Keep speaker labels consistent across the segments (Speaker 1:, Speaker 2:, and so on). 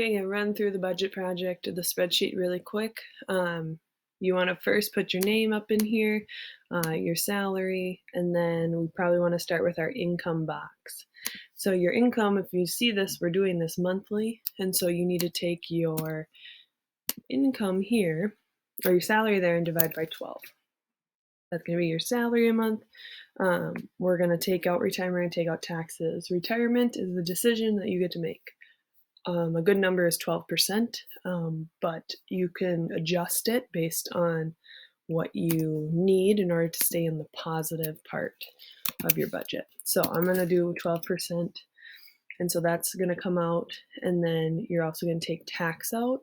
Speaker 1: Okay, I run through the budget project of the spreadsheet really quick. You want to first put your name up in here, your salary, and then we probably want to start with our income box. So your income, if you see this, we're doing this monthly, and so you need to take your income here, or your salary there, and divide by 12. That's going to be your salary a month. We're going to take out retirement and take out taxes. Retirement is the decision that you get to make. A good number is 12%, but you can adjust it based on what you need in order to stay in the positive part of your budget. So I'm going to do 12%, and so that's going to come out, and then you're also going to take tax out.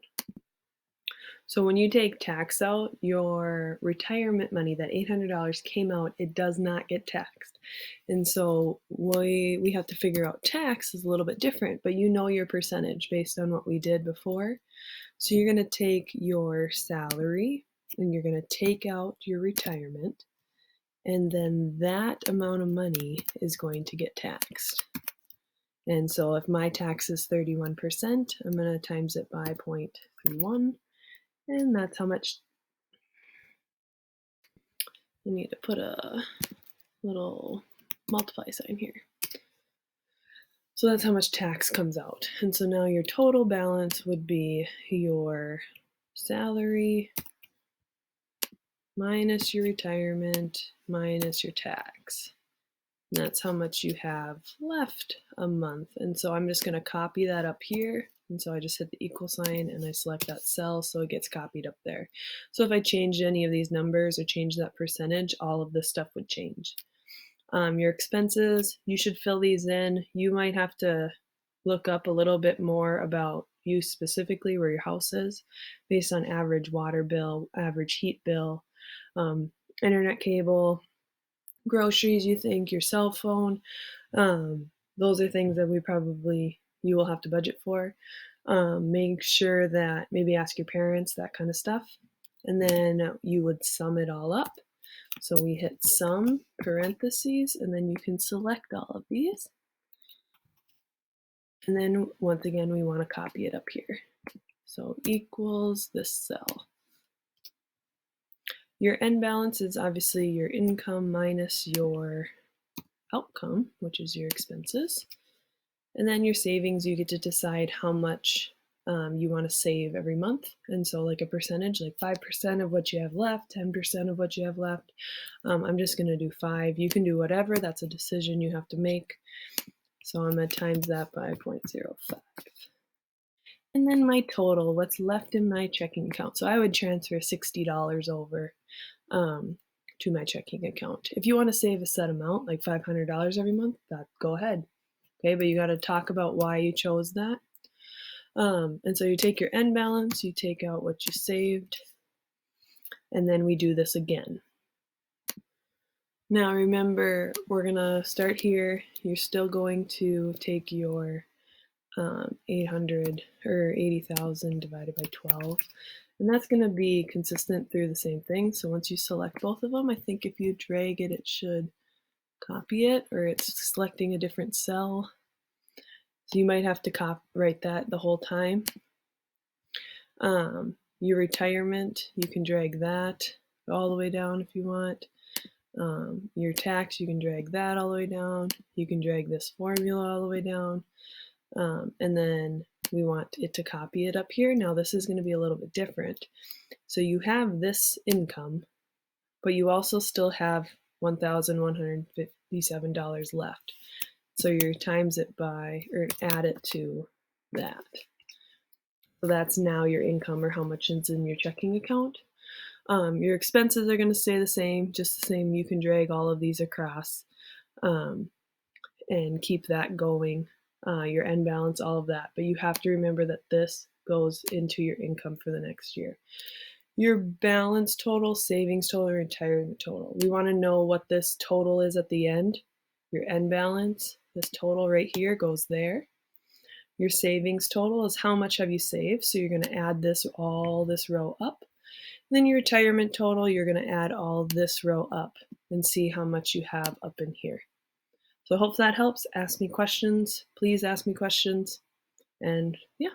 Speaker 1: So when you take tax out, your retirement money, that $800 came out, it does not get taxed. And so we have to figure out tax is a little bit different, but you know your percentage based on what we did before. So you're going to take your salary and you're going to take out your retirement, and then that amount of money is going to get taxed. And so if my tax is 31%, I'm going to times it by 0.31. And that's how much. I need to put a little multiply sign here. So that's how much tax comes out. And so now your total balance would be your salary minus your retirement minus your tax. And that's how much you have left a month. And so I'm just going to copy that up here. And so I just hit the equal sign and I select that cell so it gets copied up there. So if I changed any of these numbers or changed that percentage, all of this stuff would change. Your expenses, you should fill these in. You might have to look up a little bit more about you specifically, where your house is, based on average water bill, average heat bill, internet cable, groceries, you think, your cell phone. Those are things that you will have to budget for. Make sure that maybe ask your parents, that kind of stuff. And then you would sum it all up. So we hit sum, parentheses, and then you can select all of these. And then once again, we want to copy it up here. So equals this cell. Your end balance is obviously your income minus your outcome, which is your expenses. And then your savings, you get to decide how much you want to save every month. And so like a percentage, like 5% of what you have left, 10% of what you have left. I'm just going to do 5. You can do whatever. That's a decision you have to make. So I'm going to times that by 0.05. And then my total, what's left in my checking account. So I would transfer $60 over to my checking account. If you want to save a set amount, like $500 every month, go ahead. Okay, but you got to talk about why you chose that. And so you take your end balance, you take out what you saved, and then we do this again. Now remember, we're going to start here. You're still going to take your 800 or 80,000 divided by 12. And that's going to be consistent through the same thing. So once you select both of them, I think if you drag it, it should copy it, or it's selecting a different cell. So you might have to write that the whole time. Your retirement, you can drag that all the way down if you want. Your tax, you can drag that all the way down. You can drag this formula all the way down. And then we want it to copy it up here. Now this is going to be a little bit different. So you have this income, but you also still have $1,157 left. So you times it by, or add it to that. So that's now your income, or how much is in your checking account. Your expenses are going to stay the same, just the same. You can drag all of these across and keep that going. Your end balance, all of that. But you have to remember that this goes into your income for the next year. Your balance total, savings total, retirement total. We want to know what this total is at the end. Your end balance, this total right here goes there. Your savings total is how much have you saved. So you're going to add all this row up. Then your retirement total, you're going to add all this row up and see how much you have up in here. So I hope that helps. Ask me questions. Please ask me questions. And yeah.